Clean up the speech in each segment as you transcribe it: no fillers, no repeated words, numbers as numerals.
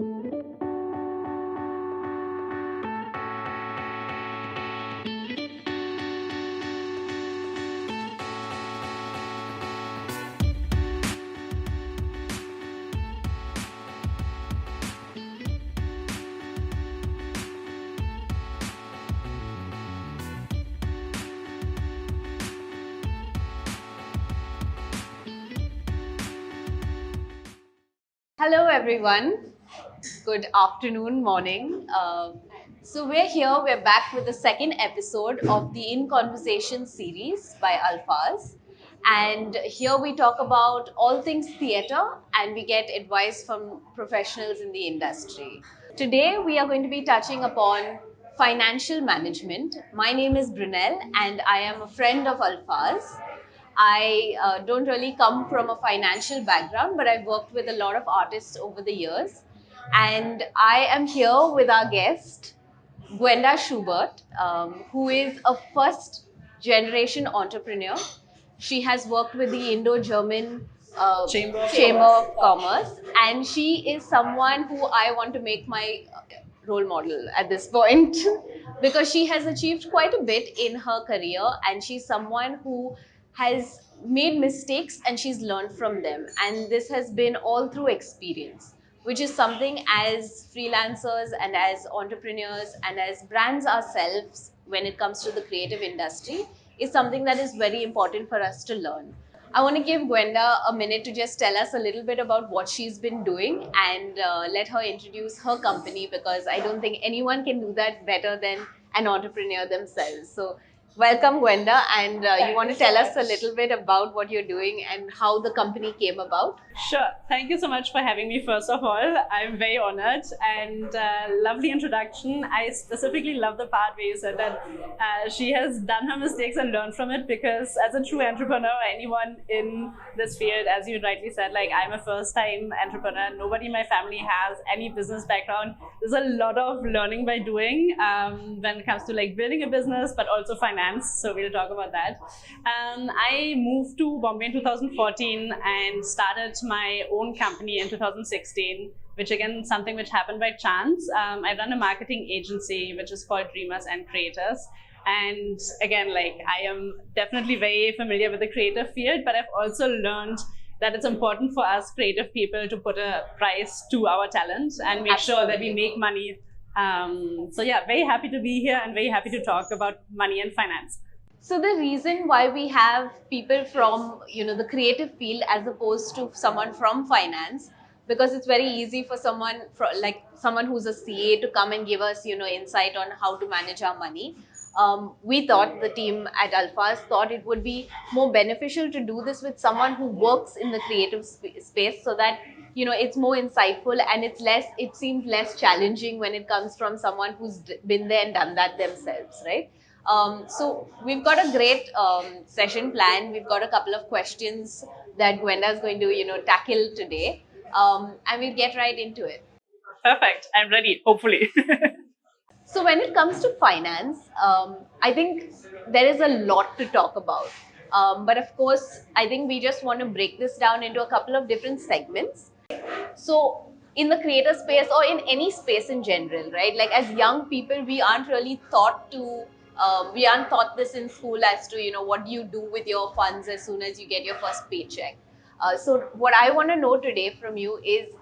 Hello, everyone. Good afternoon, morning. So we're back with the second episode of the In Conversation series by Alphas. And here we talk about all things theatre and we get advice from professionals in the industry. Today we are going to be touching upon financial management. My name is Brinelle and I am a friend of Alphas. I don't really come from a financial background, but I've worked with a lot of artists over the years. And I am here with our guest, Gwenda Schobert, who is a first generation entrepreneur. She has worked with the Indo-German Chamber of Commerce, and she is someone who I want to make my role model at this point because she has achieved quite a bit in her career, and she's someone who has made mistakes and she's learned from them, and this has been all through experience, which is something as freelancers and as entrepreneurs and as brands ourselves, when it comes to the creative industry, is something that is very important for us to learn. I want to give Gwenda a minute to just tell us a little bit about what she's been doing and let her introduce her company, because I don't think anyone can do that better than an entrepreneur themselves. So welcome, Gwenda, and you want to tell us a little bit about what you're doing and how the company came about? Sure. Thank you so much for having me, first of all. I'm very honored, and lovely introduction. I specifically love the part where you said that she has done her mistakes and learned from it, because as a true entrepreneur, anyone in this field, as you rightly said, like, I'm a first-time entrepreneur. Nobody in my family has any business background. There's a lot of learning by doing when it comes to like building a business, but also finance. So we'll talk about that. I moved to Bombay in 2014 and started my own company in 2016, which again, something which happened by chance. I run a marketing agency, which is called Dreamers and Creators. And again, like, I am definitely very familiar with the creative field, but I've also learned that it's important for us creative people to put a price to our talent and make sure that we make money. So yeah, very happy to be here and very happy to talk about money and finance. So the reason why we have people from, the creative field as opposed to someone from finance, because it's very easy for someone someone who's a CA to come and give us, insight on how to manage our money. We thought, the team at Alphas thought it would be more beneficial to do this with someone who works in the creative space, so that it's more insightful and it seems less challenging when it comes from someone who's been there and done that themselves, right? So we've got a great session planned. We've got a couple of questions that Gwenda is going to tackle today, and we'll get right into it. Perfect. I'm ready, hopefully. So when it comes to finance, I think there is a lot to talk about. But of course, I think we just want to break this down into a couple of different segments. So in the creator space or in any space in general, right? Like, as young people, we aren't really we aren't taught this in school as to, what do you do with your funds as soon as you get your first paycheck. So what I want to know today from you is,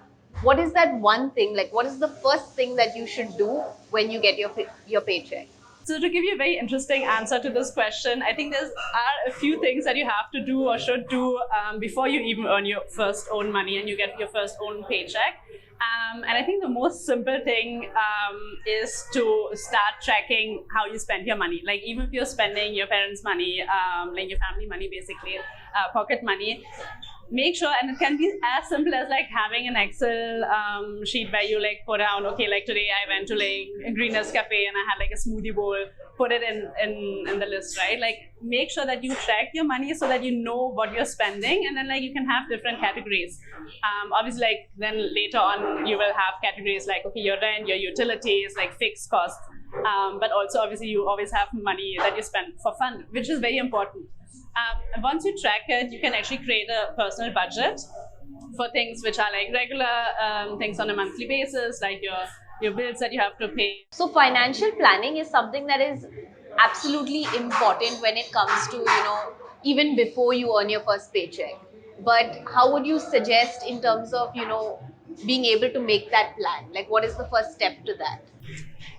what is that one thing, like what is the first thing that you should do when you get your paycheck? So to give you a very interesting answer to this question, I think there are a few things that you have to do or should do before you even earn your first own money and you get your first own paycheck. And I think the most simple thing is to start tracking how you spend your money. Like, even if you're spending your parents' money, like your family money, basically, pocket money, make sure, and it can be as simple as like having an Excel sheet where you like put down, okay, like today I went to like a Greeners Cafe and I had like a smoothie bowl, put it in the list, right? Like, make sure that you track your money so that you know what you're spending, and then like you can have different categories. Obviously, like then later on you will have categories like, okay, your rent, your utilities, like fixed costs, but also obviously you always have money that you spend for fun, which is very important. Once you track it, you can actually create a personal budget. for things which are like regular things on a monthly basis, like your bills that you have to pay. So financial planning is something that is absolutely important when it comes to, even before you earn your first paycheck. But how would you suggest in terms of, being able to make that plan? Like, what is the first step to that?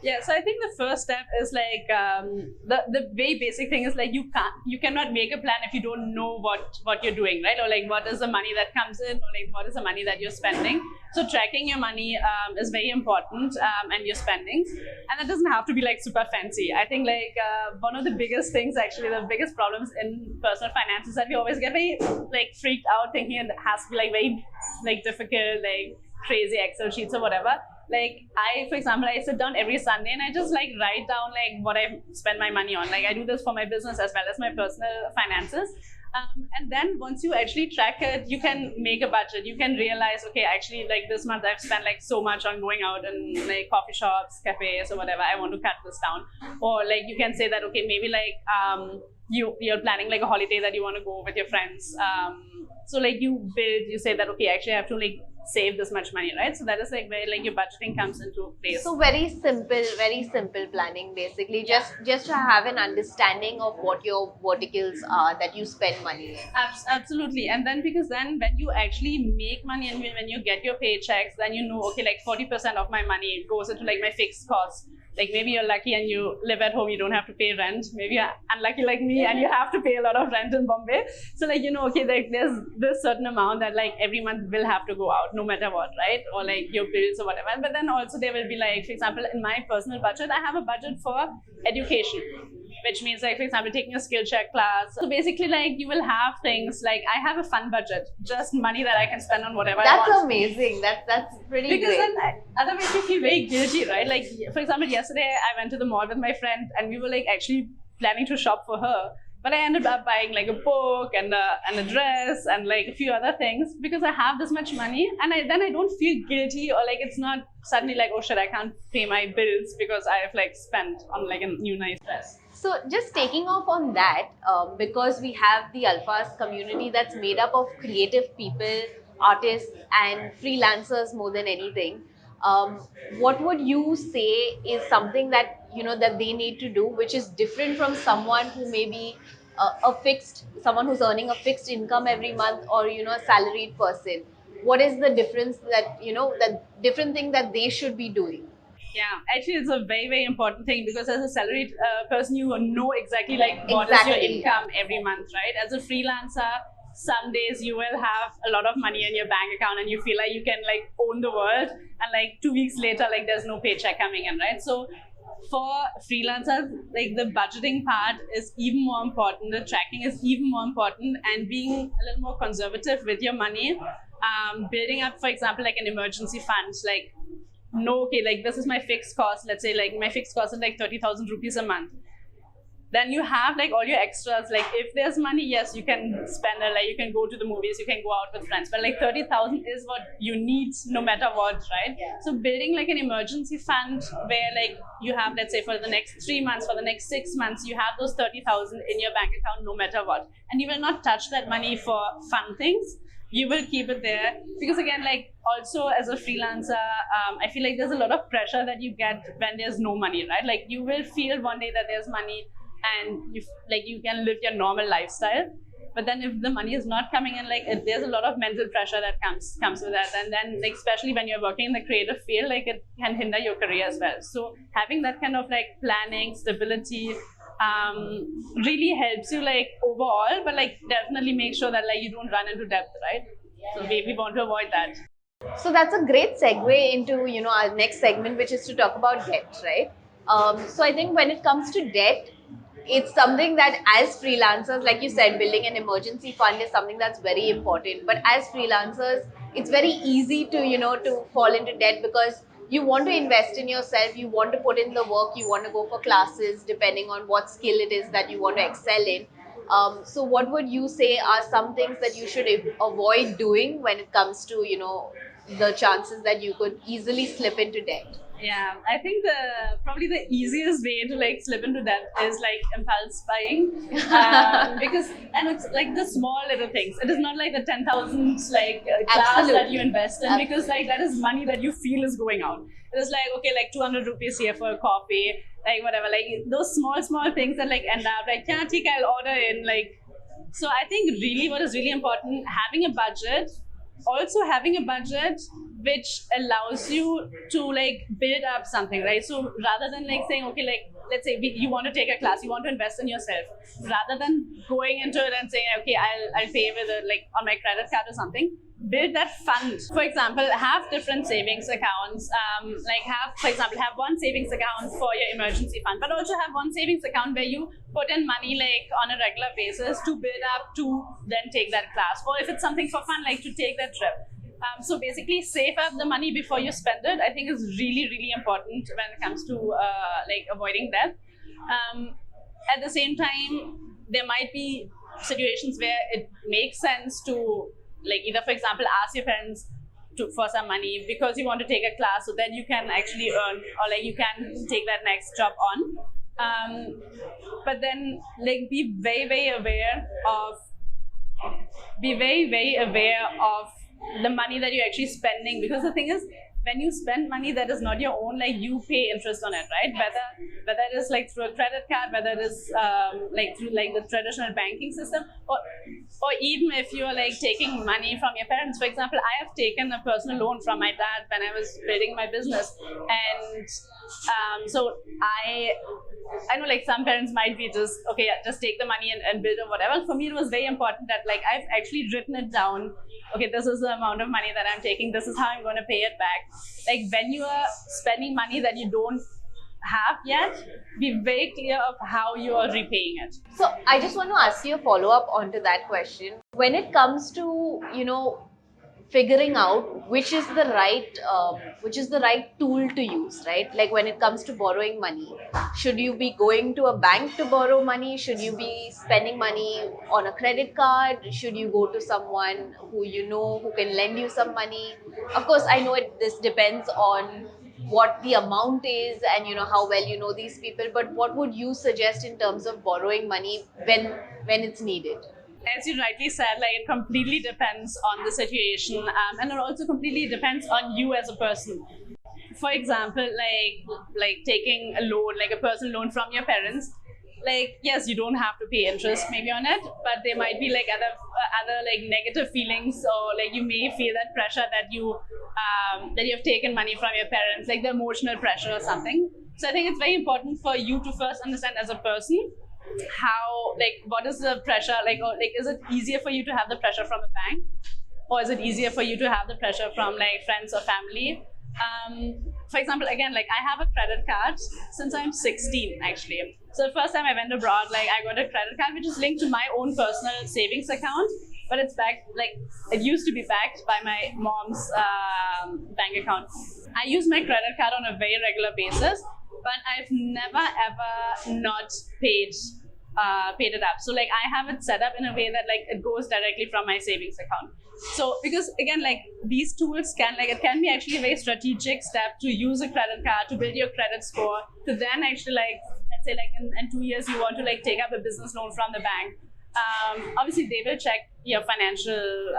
Yeah, so I think the first step is like the very basic thing is like you cannot make a plan if you don't know what you're doing, right? Or like what is the money that comes in, or like what is the money that you're spending. So tracking your money is very important, and your spendings, and that doesn't have to be like super fancy. I think like one of the biggest things, actually, the biggest problems in personal finance is that we always get very like freaked out thinking it has to be like very like difficult, like crazy Excel sheets or whatever. Like for example, I sit down every Sunday and I just like write down like what I spend my money on. Like I do this for my business as well as my personal finances. And then once you actually track it, you can make a budget. You can realize, okay, actually like this month I've spent like so much on going out and like coffee shops, cafes or whatever. I want to cut this down. Or like you can say that, okay, maybe like you're planning like a holiday that you want to go with your friends. So like you say that, okay, actually I have to like save this much money, right? So that is like where like your budgeting comes into place. So very simple planning basically. Just to have an understanding of what your verticals are that you spend money in. Absolutely. And then because then when you actually make money and when you get your paychecks, then you know, okay, like 40% of my money goes into like my fixed costs. Like maybe you're lucky and you live at home, you don't have to pay rent. Maybe you're unlucky like me and you have to pay a lot of rent in Bombay. So like, okay, like there's this certain amount that like every month will have to go out no matter what, right? Or like your bills or whatever. But then also there will be like, for example, in my personal budget, I have a budget for education, which means like, for example, taking a skill check class. So basically like you will have things like, I have a fun budget, just money that I can spend on whatever I want. That's amazing. That's pretty because great. Then otherwise you feel very guilty, right? Like for example, yesterday I went to the mall with my friend and we were like actually planning to shop for her. But I ended up buying like a book and a dress and like a few other things because I have this much money and then I don't feel guilty or like it's not suddenly like, oh shit, I can't pay my bills because I have like spent on like a new nice dress. So just taking off on that, because we have the Alphas community that's made up of creative people, artists and freelancers more than anything. What would you say is something that that they need to do, which is different from someone who may be someone who's earning a fixed income every month, or a salaried person? What is the difference that that different thing that they should be doing? Yeah, actually, it's a very, very important thing because as a salaried person, you know exactly like what is your income every month, right? As a freelancer, some days you will have a lot of money in your bank account and you feel like you can like own the world, and like 2 weeks later, like there's no paycheck coming in, right? So for freelancers, like the budgeting part is even more important, the tracking is even more important, and being a little more conservative with your money, building up, for example, like an emergency fund, like no, okay, like this is my fixed cost. Let's say like my fixed cost is like 30,000 rupees a month. Then you have like all your extras. Like if there's money, yes, you can spend it. Like you can go to the movies, you can go out with friends. But like 30,000 is what you need no matter what, right? Yeah. So building like an emergency fund where like you have, let's say for the next 3 months, for the next 6 months, you have those 30,000 in your bank account no matter what. And you will not touch that money for fun things. You will keep it there because again, like also as a freelancer, I feel like there's a lot of pressure that you get when there's no money, right? Like you will feel one day that there's money and you can live your normal lifestyle. But then if the money is not coming in, like there's a lot of mental pressure that comes with that. And then like, especially when you're working in the creative field, like it can hinder your career as well. So having that kind of like planning, stability, really helps you like overall, but like definitely make sure that like you don't run into debt, right? So we want to avoid that. So that's a great segue into our next segment, which is to talk about debt, right? So I think when it comes to debt, it's something that as freelancers, like you said, building an emergency fund is something that's very important. But as freelancers, it's very easy to to fall into debt because you want to invest in yourself, you want to put in the work, you want to go for classes depending on what skill it is that you want to excel in. So what would you say are some things that you should avoid doing when it comes to the chances that you could easily slip into debt? Yeah, I think probably the easiest way to like slip into debt is like impulse buying, because and it's like the small little things. It is not like the 10,000 like class that you invest in, because like that is money that you feel is going out. It is like, okay, like 200 rupees here for a coffee, like whatever, like those small things that like end up like, yeah, take, I'll order in like. So I think really what is really important, having a budget, also having a budget which allows you to like build up something, right? So rather than like saying, okay, like let's say you want to take a class, you want to invest in yourself, rather than going into it and saying, okay, I'll pay with it like on my credit card or something, build that fund. For example, have different savings accounts, like have, for example, have one savings account for your emergency fund, but also have one savings account where you put in money like on a regular basis to build up to then take that class, or if it's something for fun, like to take that trip. So basically save up the money before you spend it, I think is really important when it comes to like avoiding debt. At the same time, there might be situations where it makes sense to like either, for example, ask your parents for some money because you want to take a class, so then you can actually earn, or like you can take that next job on. But then like be very aware of the money that you're actually spending, because the thing is, when you spend money that is not your own, like you pay interest on it, right? Whether it is like through a credit card, whether it is like through like the traditional banking system, or even if you are like taking money from your parents. For example, I have taken a personal loan from my dad when I was building my business, and so I know like some parents might be just, okay, yeah, just take the money and build or whatever. For me, it was very important that like I've actually written it down. Okay, this is the amount of money that I'm taking. This is how I'm going to pay it back. Like when you are spending money that you don't have yet, be very clear of how you are repaying it. So I just want to ask you a follow-up onto that question. When it comes to, figuring out which is the right tool to use, right? Like when it comes to borrowing money, should you be going to a bank to borrow money? Should you be spending money on a credit card? Should you go to someone who you know who can lend you some money? Of course, I know this depends on what the amount is and how well you know these people, but what would you suggest in terms of borrowing money when it's needed? As you rightly said, like it completely depends on the situation, and it also completely depends on you as a person. For example, like taking a loan, like a personal loan from your parents, like yes, you don't have to pay interest maybe on it, but there might be like other like negative feelings, or like you may feel that pressure that you have taken money from your parents, like the emotional pressure or something. So I think it's very important for you to first understand as a person how, like, what is the pressure, like, or like is it easier for you to have the pressure from a bank, or is it easier for you to have the pressure from like friends or family? For example, again, like I have a credit card since I'm 16 actually. So the first time I went abroad, like I got a credit card which is linked to my own personal savings account, but it's backed, like it used to be backed by my mom's bank account. I use my credit card on a very regular basis, but I've never ever not paid it up. So like I have it set up in a way that like it goes directly from my savings account. So because again, like these tools it can be actually a very strategic step to use a credit card to build your credit score, to then actually like, let's say like in 2 years you want to like take up a business loan from the bank. Obviously they will check your financial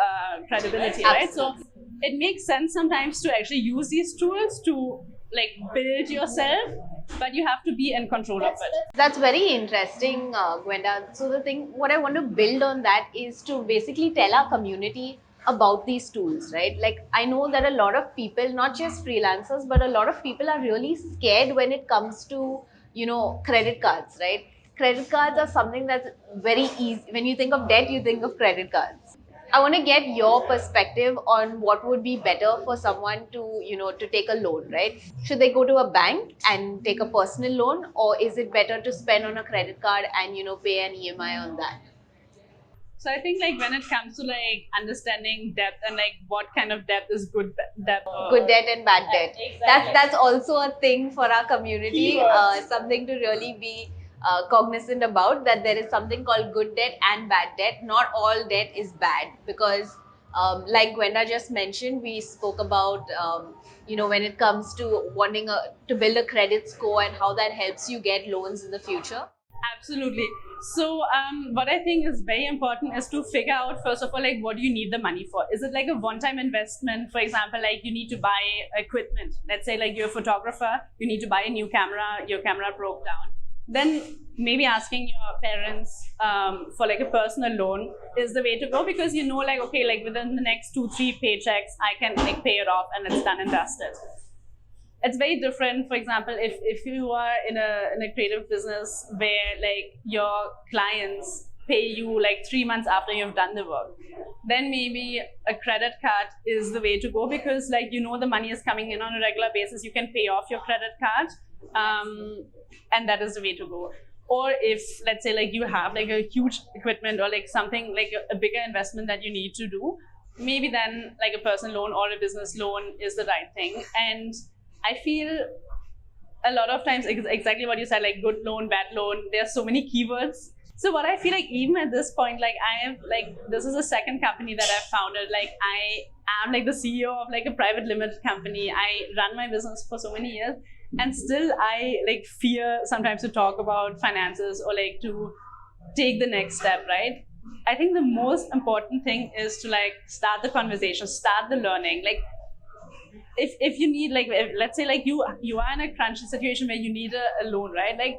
credibility, right? So it makes sense sometimes to actually use these tools to like build yourself, but you have to be in control of it. That's very interesting, Gwenda. So what I want to build on that is to basically tell our community about these tools, right? Like I know that a lot of people, not just freelancers, but a lot of people are really scared when it comes to, credit cards, right? Credit cards are something that's very easy. When you think of debt, you think of credit cards. I want to get your perspective on what would be better for someone to take a loan, right? Should they go to a bank and take a personal loan, or is it better to spend on a credit card and pay an EMI on that? So I think like when it comes to like understanding debt and like what kind of debt is good debt, Good debt and bad debt. That's also a thing for our community. Something to really be cognizant about, that there is something called good debt and bad debt. Not all debt is bad, because Like Gwenda just mentioned, we spoke about when it comes to wanting to build a credit score and how that helps you get loans in the future. Absolutely. So, what I think is very important is to figure out, first of all, like, what do you need the money for? Is it like a one-time investment? For example, like you need to buy equipment. Let's say like you're a photographer, you need to buy a new camera, your camera broke down. Then maybe asking your parents for like a personal loan is the way to go, because you know, like, okay, like within the next 2-3 paychecks, I can like pay it off and it's done and dusted. It's very different. For example, if you are in a creative business where like your clients pay you like 3 months after you've done the work, then maybe a credit card is the way to go, because like you know the money is coming in on a regular basis, you can pay off your credit card, and that is the way to go. Or if, let's say, like you have like a huge equipment or like something like a bigger investment that you need to do, maybe then like a personal loan or a business loan is the right thing. And I feel a lot of times exactly what you said, like good loan, bad loan, there are so many keywords. So what I feel like, even at this point, like I have like, this is the second company that I've founded. Like I am like the CEO of like a private limited company. I run my business for so many years, and still I like fear sometimes to talk about finances or like to take the next step, right? I think the most important thing is to like start the conversation, start the learning. Like if you need, like, let's say like you are in a crunchy situation where you need a loan, right? Like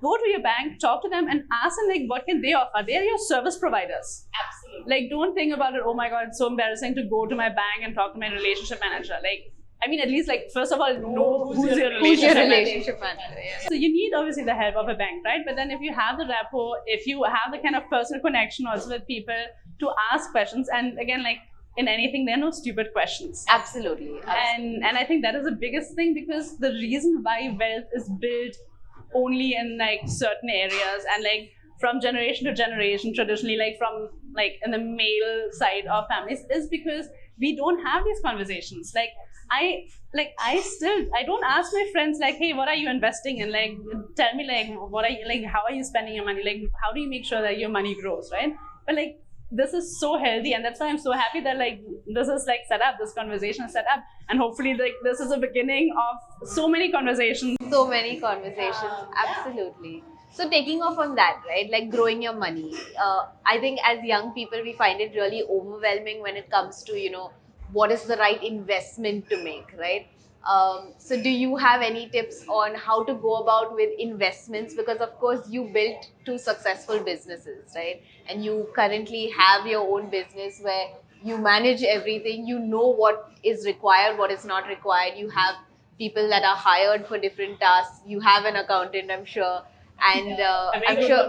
go to your bank, talk to them and ask them like what can they offer. They're your service providers. Absolutely. Like don't think about it, oh my god, it's so embarrassing to go to my bank and talk to my relationship manager. Like, I mean, at least like first of all know who's your relationship manager. Yeah. So you need obviously the help of a bank, right? But then if you have the rapport, if you have the kind of personal connection also with people to ask questions, and again, like in anything, there are no stupid questions. Absolutely. And I think that is the biggest thing, because the reason why wealth is built only in like certain areas and like from generation to generation, traditionally, like from like in the male side of families, is because we don't have these conversations. Like I don't ask my friends like, hey, what are you investing in? Like tell me like what are you, like how are you spending your money? Like how do you make sure that your money grows, right? But like this is so healthy, and that's why I'm so happy that like this is like set up, this conversation is set up, and hopefully like this is a beginning of so many conversations. So many conversations, absolutely. So taking off on that, right, like growing your money, I think as young people we find it really overwhelming when it comes to what is the right investment to make, right? So do you have any tips on how to go about with investments? Because of course you built two successful businesses, right? And you currently have your own business where you manage everything, you know what is required, what is not required. You have people that are hired for different tasks. You have an accountant, I'm sure. And I'm sure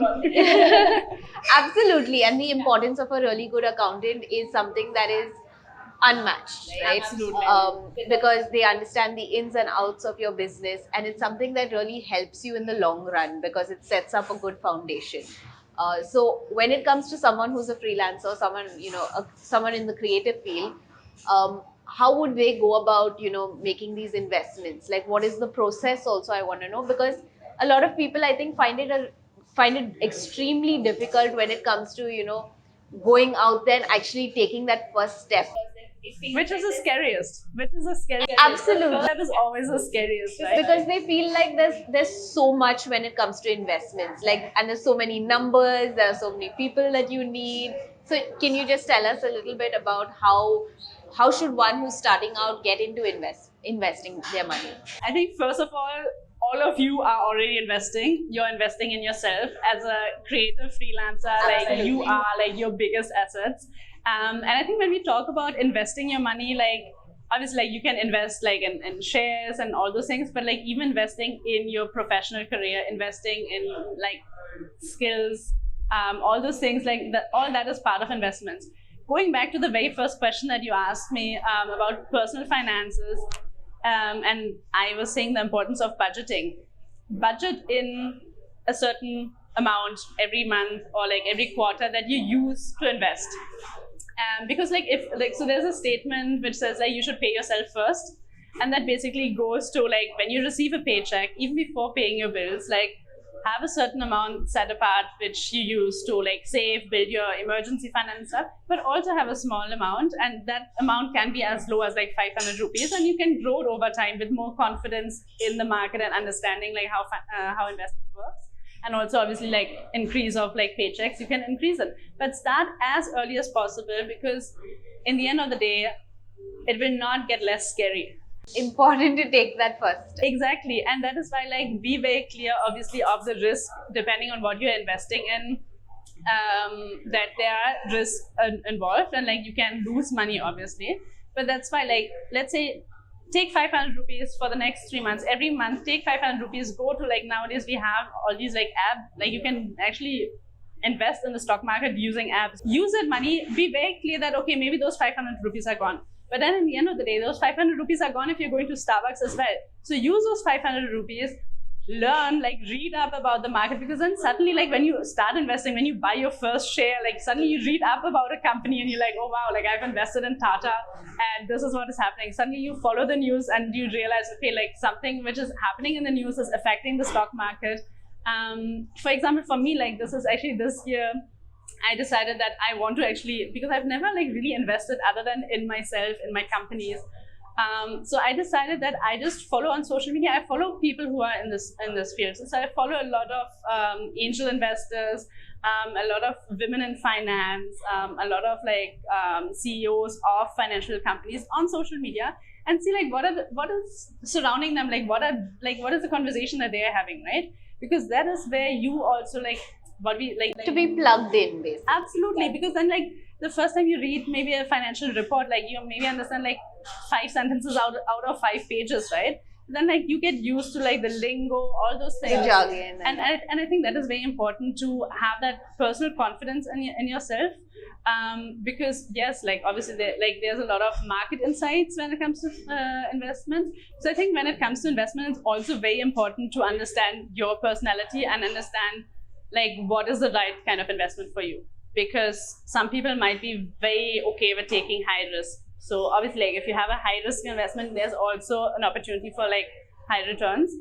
absolutely. And the importance of a really good accountant is something that is unmatched, right? Absolutely. Because they understand the ins and outs of your business, and it's something that really helps you in the long run because it sets up a good foundation. So when it comes to someone who's a freelancer, someone in the creative field, how would they go about making these investments? Like what is the process also, I want to know, because a lot of people I think find it extremely difficult when it comes to going out there and actually taking that first step. Which is the scariest? Absolutely. That is always the scariest, right? Because they feel like there's so much when it comes to investments, like, and there's so many numbers, there are so many people that you need. So can you just tell us a little bit about how should one who's starting out get into investing their money? I think first of all of you are already investing. You're investing in yourself as a creative freelancer. Like you are like your biggest assets. And I think when we talk about investing your money, like obviously like you can invest like in shares and all those things, but like even investing in your professional career, investing in like skills, all those things, like that, all that is part of investments. Going back to the very first question that you asked me about personal finances, and I was saying the importance of budgeting. Budget in a certain amount every month or like every quarter that you use to invest. Because like if like so there's a statement which says like you should pay yourself first, and that basically goes to like when you receive a paycheck, even before paying your bills, like have a certain amount set apart which you use to like save, build your emergency fund and stuff, but also have a small amount, and that amount can be as low as like 500 rupees, and you can grow it over time with more confidence in the market and understanding like how investing works. And also obviously like increase of like paychecks, you can increase it, but start as early as possible, because in the end of the day it will not get less scary. Important to take that first step. Exactly, and that is why like be very clear obviously of the risk depending on what you're investing in, that there are risks involved, and like you can lose money obviously, but that's why like let's say take 500 rupees for the next 3 months. Every month take 500 rupees, go to like nowadays we have all these like apps, like you can actually invest in the stock market using apps. Use that money, be very clear that okay, maybe those 500 rupees are gone, but then in the end of the day those 500 rupees are gone if you're going to Starbucks as well. So use those 500 rupees, learn, like read up about the market, because then suddenly like when you start investing, when you buy your first share, like suddenly you read up about a company and you're like, oh wow, like I've invested in Tata and this is what is happening. Suddenly you follow the news and you realize, okay, like something which is happening in the news is affecting the stock market. For example, for me, like this is actually this year I decided that I want to actually, because I've never like really invested other than in myself, in my companies. So I decided that I just follow on social media. I follow people who are in this field. So I follow a lot of angel investors, a lot of women in finance, a lot of like CEOs of financial companies on social media, and see like what is surrounding them, like what is the conversation that they are having, right? Because that is where you also like what we like To be plugged in, basically. absolutely, because then like the first time you read maybe a financial report, like you maybe understand like 5 sentences out of 5 pages, right? Then like you get used to like the lingo, all those The things, jargon. and I think that is very important to have that personal confidence in yourself, because yes, like obviously there's a lot of market insights when it comes to investments. So I think when it comes to investment, it's also very important to understand your personality and understand like what is the right kind of investment for you, because some people might be very okay with taking high risk. So obviously like if you have a high risk investment, there's also an opportunity for like high returns.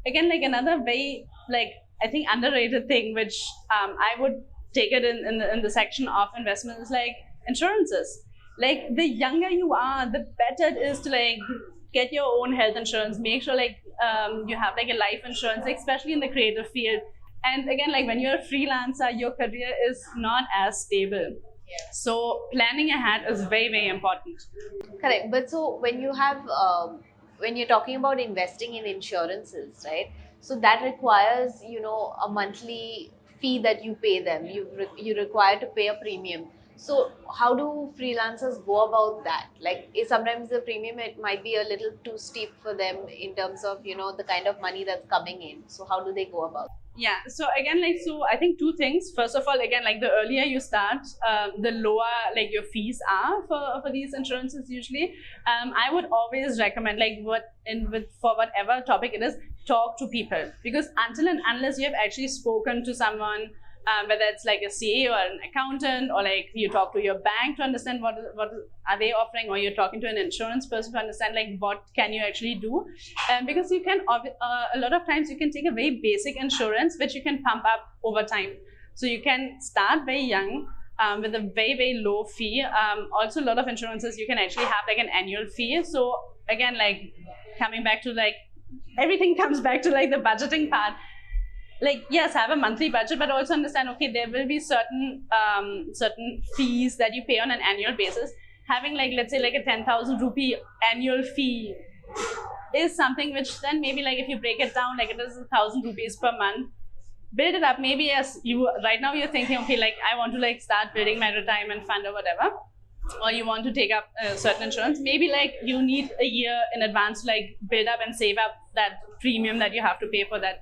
Again, like another very like I think underrated thing which I would take it in the section of investment is like insurances. Like the younger you are, the better it is to like get your own health insurance. Make sure like you have like a life insurance, especially in the creative field. And again, like when you're a freelancer, your career is not as stable. So planning ahead is very, very important. Correct. But so when you have, when you're talking about investing in insurances, right? So that requires, a monthly fee that you pay them. You require to pay a premium. So how do freelancers go about that? Like sometimes the premium, it might be a little too steep for them in terms of, the kind of money that's coming in. So how do they go about it? Yeah, so again, like, so I think 2 things. First of all, again, like the earlier you start, the lower like your fees are for these insurances usually. I would always recommend like for whatever topic it is, talk to people, because until and unless you have actually spoken to someone, whether it's like a CA or an accountant, or like you talk to your bank to understand what are they offering, or you're talking to an insurance person to understand like what can you actually do, because you can a lot of times you can take a very basic insurance which you can pump up over time. So you can start very young, with a very, very low fee. Also, a lot of insurances you can actually have like an annual fee. So again, like coming back to like everything comes back to like the budgeting part. Like yes, have a monthly budget, but also understand, okay, there will be certain fees that you pay on an annual basis. Having like, let's say like a 10,000 rupee annual fee is something which then maybe like if you break it down, like it is 1,000 rupees per month, build it up. Maybe as you right now you're thinking, okay, like I want to like start building my retirement fund or whatever, or you want to take up certain insurance. Maybe like you need a year in advance to like build up and save up that premium that you have to pay for that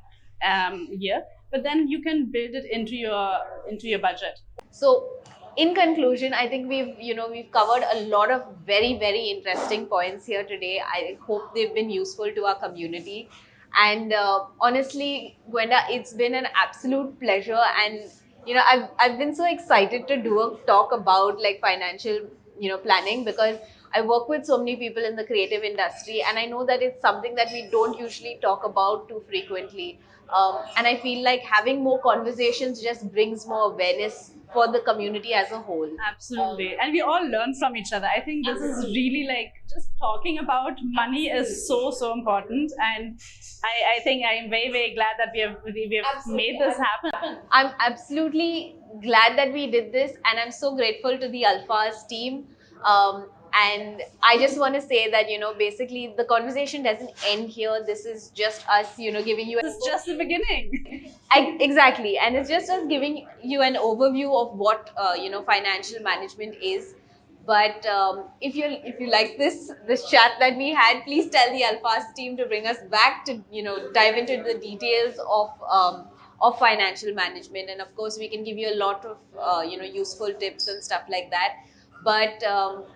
year, but then you can build it into your budget. So in conclusion, I think we've covered a lot of very, very interesting points here today. I hope they've been useful to our community. And honestly, Gwenda, it's been an absolute pleasure. And I've been so excited to do a talk about like financial planning, because I work with so many people in the creative industry, and I know that it's something that we don't usually talk about too frequently. And I feel like having more conversations just brings more awareness for the community as a whole. Absolutely. And we all learn from each other. I think this is really like just talking about money is so, so important. And I think I'm very, very glad that we have made this happen. I'm absolutely glad that we did this, and I'm so grateful to the Alphas team. And I just want to say that, basically the conversation doesn't end here. This is just us, giving you. This is just the beginning. Exactly, and it's just us giving you an overview of what financial management is. But if you like this chat that we had, please tell the Alphas team to bring us back to dive into the details of financial management, and of course we can give you a lot of useful tips and stuff like that. But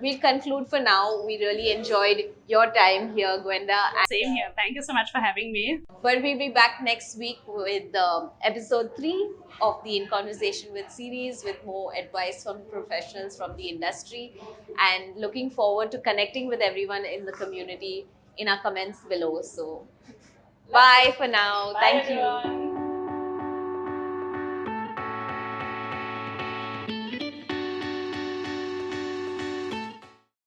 we'll conclude for now. We really enjoyed your time here, Gwenda. Same here. Thank you so much for having me. But we'll be back next week with episode 3 of the In Conversation with series, with more advice from professionals from the industry, and looking forward to connecting with everyone in the community in our comments below. So, bye for now. Thank you.